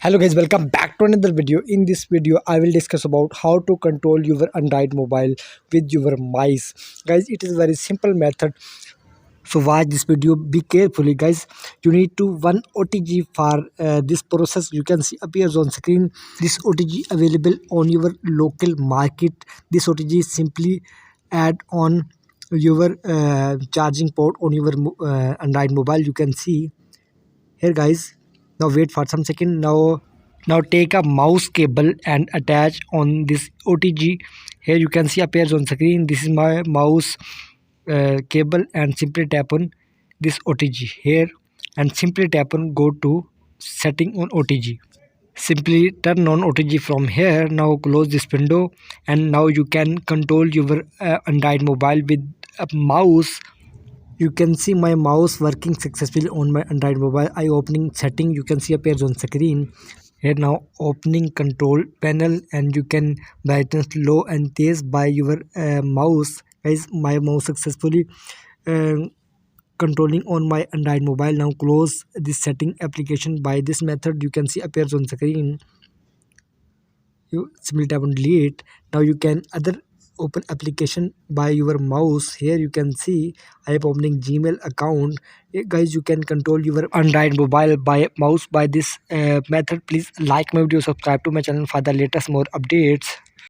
Hello guys, welcome back to another video. In this video I will discuss about how to control your Android mobile with your mice. Guys, it is a very simple method, so watch this video, be carefully guys. You need to one OTG for this process. You can see appears on screen. This OTG available on your local market. This OTG simply add on your charging port on your Android mobile. You can see here guys. Now wait for some second. Now take a mouse cable and attach on this OTG. Here you can see appears on screen. This is my mouse cable, and simply tap on this OTG here, and simply tap on go to setting on OTG. Simply turn on OTG from here. Now close this window, and now you can control your Android mobile with a mouse. You can see my mouse working successfully on my Android mobile. I opening setting, you can see appears on screen. Here now opening control panel, and you can brightness low and tease by your mouse. Guys, my mouse successfully uh, controlling on my Android mobile. Now close this setting application by this method. You can see appears on screen. You simply tap on delete. Now you can other open application by your mouse. Here you can see I am opening Gmail account. Guys, you can control your Android mobile by mouse by this method. Please like my video, subscribe to my channel for the latest more updates.